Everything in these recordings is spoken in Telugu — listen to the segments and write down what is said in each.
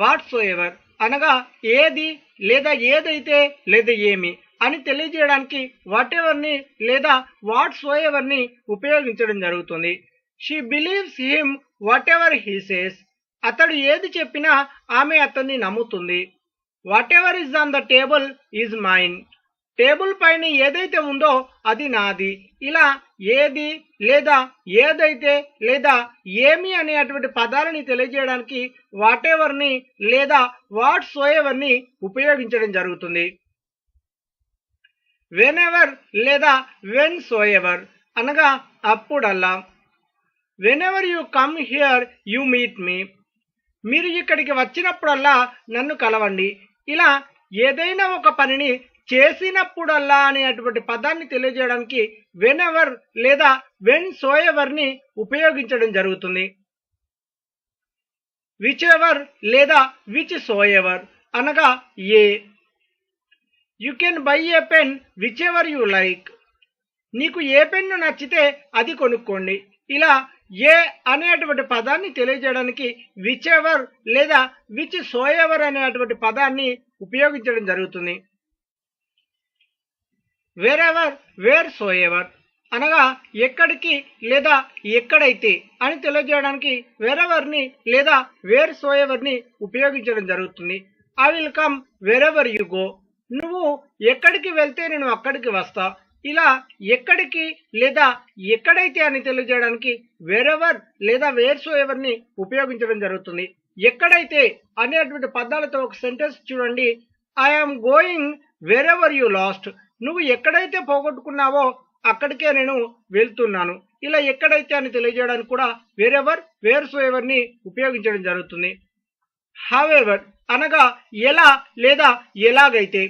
వాట్ సో ఎవర్ అనగా ఏది లేదా ఏదైతే లేదా ఏమి అని తెలియజేయడానికి వాట్ ఎవర్ని లేదా వాట్ సో ఎవర్ని ఉపయోగించడం జరుగుతుంది. She believes him whatever he says. అతడు ఏది చెప్పినా ఆమె అతన్ని నమ్ముతుంది. Whatever is on the table is mine. Table పైన ఏదైతే ఉందో అది నాది. ఇలా ఏది లేదా ఏదైతే లేదా ఏమి అనేటువంటి పదాలని తెలియజేయడానికి వాట్ ఎవర్ని లేదా వాట్ సో ఎవర్ని ఉపయోగించడం జరుగుతుంది. వెన్ ఎవర్ లేదా వెన్ సో ఎవర్ అనగా అప్పుడల్లా. Whenever you come here you meet me. మీరు ఇక్కడికి వచ్చినప్పుడల్లా నన్ను కలవండి. ఇలా ఏదైనా ఒక పనిని చేసినప్పుడల్లా అనేటువంటి పదాన్ని తెలియజేయడానికి వెన్ ఎవర్ లేదా వెన్ సో ఎవర్ని ఉపయోగించడం జరుగుతుంది. విచ్ ఎవర్ లేదా విచ్ సో ఎవర్ అనగా ఏ. You can buy a pen whichever you like. నీకు ఏ పెన్ను నచ్చితే అది కొనుక్కోండి. ఇలా ఏ అనేటువంటి పదాన్ని తెలియజేయడానికి విచ్ ఎవర్ లేదా విచ్ సో ఎవర్ అనేటువంటి పదాన్ని ఉపయోగించడం జరుగుతుంది. Wherever wear so ever అనగా ఎక్కడికి లేదా ఎక్కడైతే అని తెలియజేయడానికి వేరెవర్ని లేదా వేర్ సో ఎవర్ని ఉపయోగించడం జరుగుతుంది. I will come wherever you go. నువ్వు ఎక్కడికి వెళ్తే నేను అక్కడికి వస్తా. ఇలా ఎక్కడికి లేదా ఎక్కడైతే అని తెలియజేయడానికి వేరెవర్ లేదా వేర్ సో ఎవర్ని ఉపయోగించడం జరుగుతుంది. ఎక్కడైతే అనేటువంటి పదాలతో ఒక సెంటెన్స్ చూడండి. I am going wherever you lost. నువ్వు ఎక్కడైతే పోగొట్టుకున్నావో అక్కడికే నేను వెళ్తున్నాను. ఇలా ఎక్కడైతే అని తెలియజేయడానికి కూడా వేరెవర్ వేర్ సో ఎవర్ని ఉపయోగించడం జరుగుతుంది. హౌఎవర్ అనగా ఎలా లేదా ఎలాగైతే.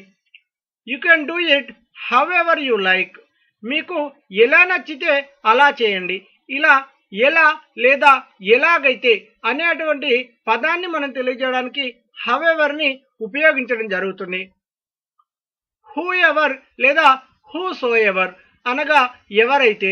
You can do it however you like. మీకు ఎలా నచ్చితే అలా చేయండి. ఇలా ఎలా లేదా ఎలాగైతే అనేటువంటి పదాన్ని మనం తెలియజేయడానికి హౌఎవర్ని ఉపయోగించడం జరుగుతుంది. హూ ఎవర్ లేదా హూ సో ఎవర్ అనగా ఎవరైతే.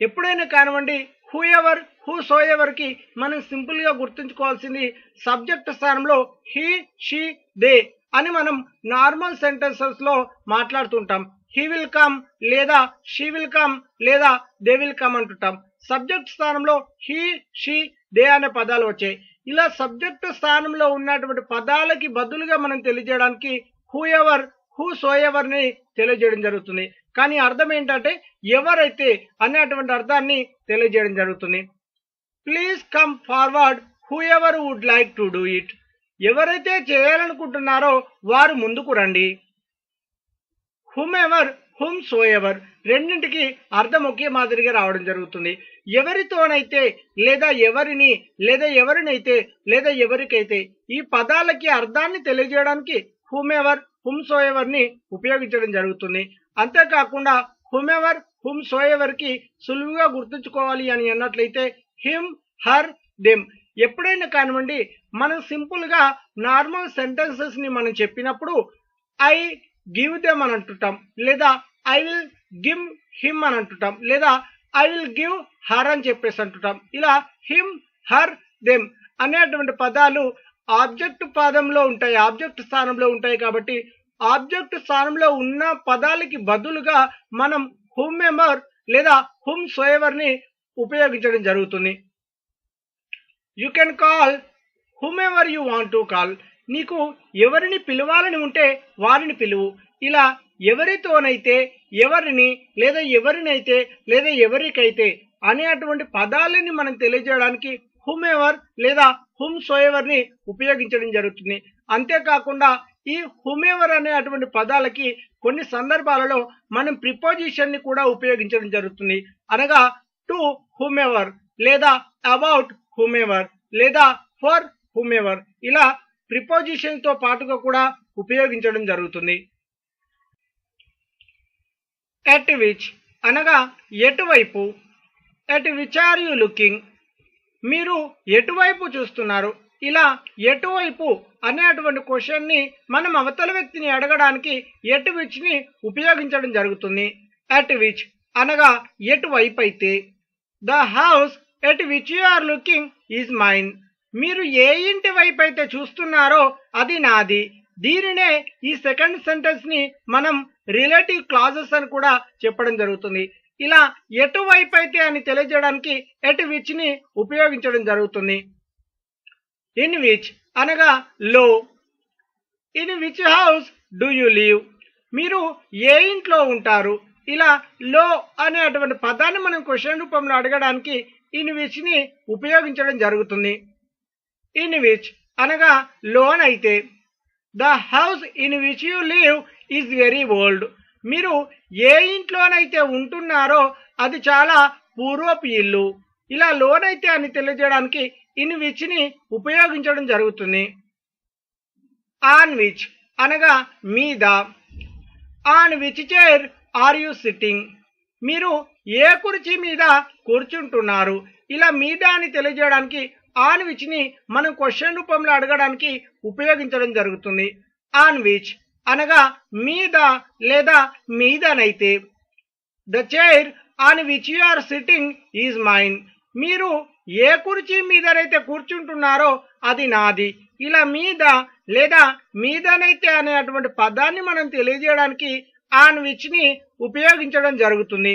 ఎప్పుడైనా కానివ్వండి హూ ఎవర్ హూ సో ఎవర్కి మనం సింపుల్గా గుర్తుంచుకోవాల్సింది సబ్జెక్ట్ స్థానంలో హీ షీ దే అని మనం నార్మల్ సెంటెన్సెస్లో మాట్లాడుతుంటాం. హీ విల్ కమ్ లేదా షీ విల్ కమ్ లేదా దే విల్ కమ్ అంటుంటాం. సబ్జెక్ట్ స్థానంలో హీ షీ దే అనే పదాలు వచ్చాయి. ఇలా సబ్జెక్ట్ స్థానంలో ఉన్నటువంటి పదాలకి బదులుగా మనం తెలియజేయడానికి హూ ఎవర్ హూ సో ఎవర్ని తెలియజేయడం జరుగుతుంది. కానీ అర్థం ఏంటంటే ఎవరైతే అనేటువంటి అర్థాన్ని తెలియజేయడం జరుగుతుంది. Please come forward whoever would like to do it. ఎవరైతే చేయాలనుకుంటున్నారో వారు ముందుకు రండి. Whomever whomsoever రెండింటికి అర్థం ఒకే మాదిరిగా రావడం జరుగుతుంది. ఎవరితోనైతే లేదా ఎవరిని లేదా ఎవరినైతే లేదా ఎవరికైతే ఈ పదాలకి అర్థాన్ని తెలియజేయడానికి హుమ్ ఎవర్ హుమ్ సో ఎవర్ని ఉపయోగించడం జరుగుతుంది. అంతేకాకుండా హుమ్ ఎవర్ హుమ్ సో ఎవర్కి సులువుగా గుర్తుంచుకోవాలి అని అన్నట్లయితే హిమ్ హర్ దెమ్. ఎప్పుడైనా కానివ్వండి మనం సింపుల్గా నార్మల్ సెంటెన్సెస్ని మనం చెప్పినప్పుడు ఐ గివ్ దెమ్ అని అంటుంటాం, లేదా ఐ విల్ గివ్ హిమ్ అని అంటుంటాం, లేదా ఐ విల్ గివ్ హర్ అని చెప్పేసి అంటుంటాం. ఇలా హిమ్ హర్ దెమ్ అనేటువంటి పదాలు ఆబ్జెక్ట్ పదంలో ఉంటాయి, ఆబ్జెక్ట్ స్థానంలో ఉంటాయి. కాబట్టి ఆబ్జెక్ట్ స్థానంలో ఉన్న పదాలకి బదులుగా మనం హుమ్ ఎవర్ లేదా హుమ్ సో ఎవర్ని ఉపయోగించడం జరుగుతుంది. You can call hmm ever you want to call. నీకు ఎవరిని పిలవాలని ఉంటే వారిని పిలువు. ఇలా ఎవరితోనైతే ఎవరిని లేదా ఎవరినైతే లేదా ఎవరికైతే అనేటువంటి పదాలని మనం తెలియజేయడానికి హుమ్ ఎవర్ లేదా హుమ్ సో ఎవర్ని ఉపయోగించడం జరుగుతుంది. అంతేకాకుండా ఈ హుమ్ ఎవర్ అనేటువంటి పదాలకి కొన్ని సందర్భాలలో మనం ప్రిపోజిషన్ ని కూడా ఉపయోగించడం జరుగుతుంది. అనగా టు హుమ్ ఎవర్ లేదా అబౌట్ హుమ్ ఎవర్ లేదా ఫర్ హుమ్ ఎవర్ ఇలా ప్రిపోజిషన్ తో పాటుగా కూడా ఉపయోగించడం జరుగుతుంది. ఎట్ విచ్ అనగా ఎటువైపు. At which are you looking, మీరు ఎటువైపు చూస్తున్నారు. ఇలా ఎటువైపు అనేటువంటి క్వశ్చన్ ని మనం అవతల వ్యక్తిని అడగడానికి ఎట్ విచ్ ని ఉపయోగించడం జరుగుతుంది. ఎట్ విచ్ అనగా ఎటువైపు అయితే. The house at which you are looking is mine. మీరు ఏ ఇంటి వైపు అయితే చూస్తున్నారో అది నాది. దీనినే ఈ సెకండ్ సెంటెన్స్ ని మనం రిలేటివ్ క్లాజెస్ అని కూడా చెప్పడం జరుగుతుంది. ఇలా ఎటువైపు అయితే అని తెలియజేయడానికి ఎట్ విచ్ ని ఉపయోగించడం జరుగుతుంది. ఇన్ విచ్ అనగా లో. In which house do you live, మీరు ఏ ఇంట్లో ఉంటారు. ఇలా లో అనేటువంటి పదాన్ని మనం క్వశ్చన్ రూపంలో అడగడానికి ఇన్ విచ్ ని ఉపయోగించడం జరుగుతుంది. ఇన్ విచ్ అనగా లోనైతే, the house in which you live is very old, మీరు ఏ ఇంట్లోనైతే ఉంటున్నారో అది చాలా పూర్వపు ఇల్లు. ఇలా లోనైతే అని తెలియజేయడానికి ఇన్ విచ్ ని ఉపయోగించడం జరుగుతుంది. ఆన్ విచ్ అనగా మీద, on which chair are you sitting, మీరు ఏ కుర్చీ మీద కూర్చుంటున్నారు. ఇలా మీద అని తెలియజేయడానికి ఆన్ విచ్ ని మనం క్వశ్చన్ రూపంలో అడగడానికి ఉపయోగించడం జరుగుతుంది. ఆన్ విచ్ అనగా మీద లేదా మీదనైతే, the chair on which you are sitting is mine, మీరు ఏ కుర్చీ మీదనైతే కూర్చుంటున్నారో అది నాది. ఇలా మీద లేదా మీదనైతే అనేటువంటి పదాన్ని మనం తెలియజేయడానికి ఆన్ విచ్ ని ఉపయోగించడం జరుగుతుంది.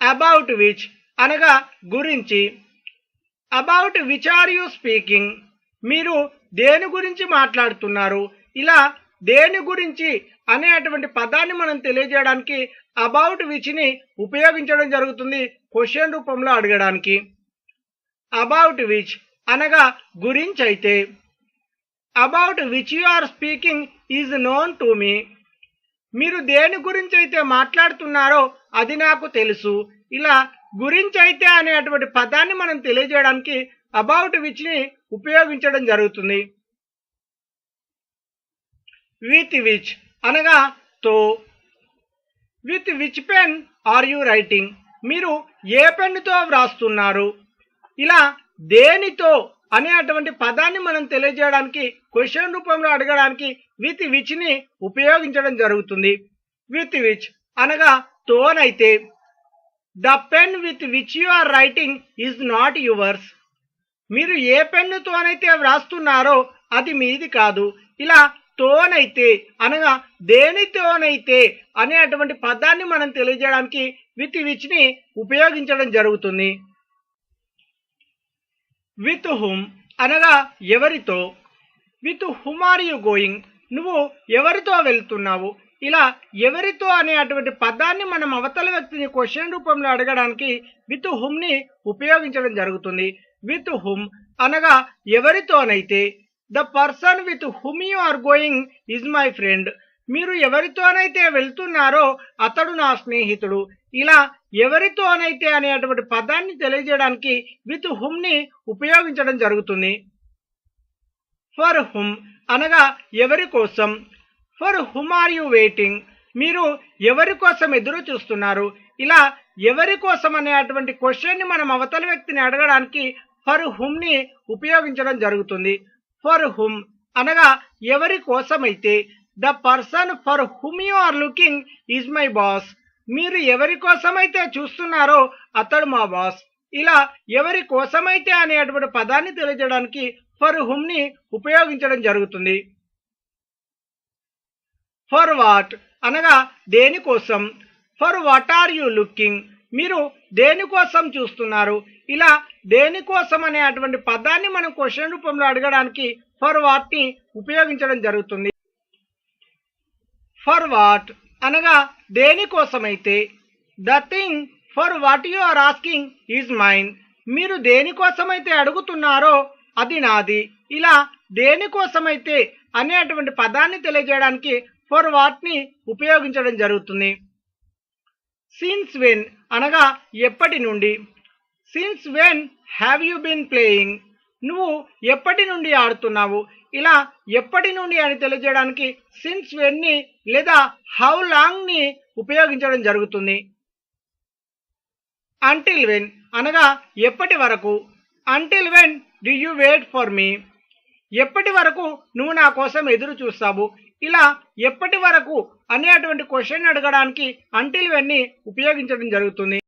అబౌట్ విచ్ అనగా గురించి, about which are you speaking, మీరు దేని గురించి మాట్లాడుతున్నారు. ఇలా దేని గురించి అనేటువంటి పదాన్ని మనం తెలియజేయడానికి అబౌట్ విచ్ ని ఉపయోగించడం జరుగుతుంది క్వశ్చన్ రూపంలో అడగడానికి. అబౌట్ విచ్ అనగా గురించి అయితే, about which you are speaking is known to me, మీరు దేని గురించి అయితే మాట్లాడుతున్నారో అది నాకు తెలుసు. ఇలా గురించి అయితే అనేటువంటి పదాన్ని మనం తెలియజేయడానికి అబౌట్ విచ్ ని ఉపయోగించడం జరుగుతుంది. విత్ విచ్ అనగా తో, with which pen or you writing, మీరు ఏ పెన్నుతో వ్రాస్తున్నారు. ఇలా దేనితో అనేటువంటి పదాన్ని మనం తెలియజేయడానికి క్వశ్చన్ రూపంలో అడగడానికి విత్ విచ్ ని ఉపయోగించడం జరుగుతుంది. విత్ విచ్ అనగా తోనైతే, the pen with which you are writing is not yours, మీరు ఏ పెన్నుతోనైతే వ్రాస్తున్నారో అది మీది కాదు. ఇలా తోనైతే అనగా దేనితోనైతే అనేటువంటి పదాన్ని మనం తెలియజేయడానికి విత్ విచ్ ని ఉపయోగించడం జరుగుతుంది. విత్ హుమ్ అనగా ఎవరితో, with whom are you going, నువ్వు ఎవరితో వెళ్తున్నావు. ఇలా ఎవరితో అనేటువంటి పదాన్ని మనం అవతల వ్యక్తిని క్వశ్చన్ రూపంలో అడగడానికి విత్ హుమ్ ని ఉపయోగించడం జరుగుతుంది. విత్ హుమ్ అనగా ఎవరితోనైతే, the person with whom you are going is my friend, మీరు ఎవరితోనైతే వెళ్తున్నారో అతడు నా స్నేహితుడు. ఇలా ఎవరితోనైతే అనేటువంటి పదాన్ని తెలియజేయడానికి విత్ హుమ్ ని ఉపయోగించడం జరుగుతుంది. ఫర్ హుమ్ అనగా ఎవరి కోసం, for whom are you waiting, మీరు ఎవరి కోసం ఎదురు చూస్తున్నారు. ఇలా ఎవరి కోసం అనేటువంటి క్వశ్చన్ ని మనం అవతల వ్యక్తిని అడగడానికి ఫర్ హుమ్ ని ఉపయోగించడం జరుగుతుంది. ఫర్ హుమ్ అనగా ఎవరి కోసమైతే, the person for whom you are looking is my boss, మీరు ఎవరి కోసమైతే చూస్తున్నారో అతడు మా బాస్. ఇలా ఎవరి కోసమైతే అనేటువంటి పదాన్ని తెలియజేయడానికి ఫర్ హుమ్ ని ఉపయోగించడం జరుగుతుంది. ఫర్ వాట్ అనగా దేనికోసం, for what are you looking, మీరు దేనికోసం చూస్తున్నారు. ఇలా దేనికోసం అనేటువంటి పదాన్ని మనం క్వశ్చన్ రూపంలో అడగడానికి ఫర్ వాట్ ని ఉపయోగించడం జరుగుతుంది. ఫర్ వాట్ అనగా దేనికోసమైతే, the thing for what you are asking is mine, మీరు దేనికోసమైతే అడుగుతున్నారో అది నాది. ఇలా దేనికోసమైతే అనేటువంటి పదాన్ని తెలియజేయడానికి ఫర్ వాట్ ని ఉపయోగించడం జరుగుతుంది. సిన్స్ వెన్ అనగా ఎప్పటి నుండి, since when have you been playing, నువ్వు ఎప్పటి నుండి ఆడుతున్నావు. ఇలా ఎప్పటి నుండి అని తెలియజేయడానికి సిన్స్ వెన్ ని లేదా హౌ లాంగ్ ని ఉపయోగించడం జరుగుతుంది. అంటిల్ వెన్ అనగా ఎప్పటి వరకు, until when do you wait for me, ఎప్పటి వరకు నువ్వు నా కోసం ఎదురు చూస్తావు. ఇలా ఎప్పటి వరకు అనేటువంటి క్వశ్చన్ అడగడానికి అంటిల్ వెన్ ని ఉపయోగించడం జరుగుతుంది.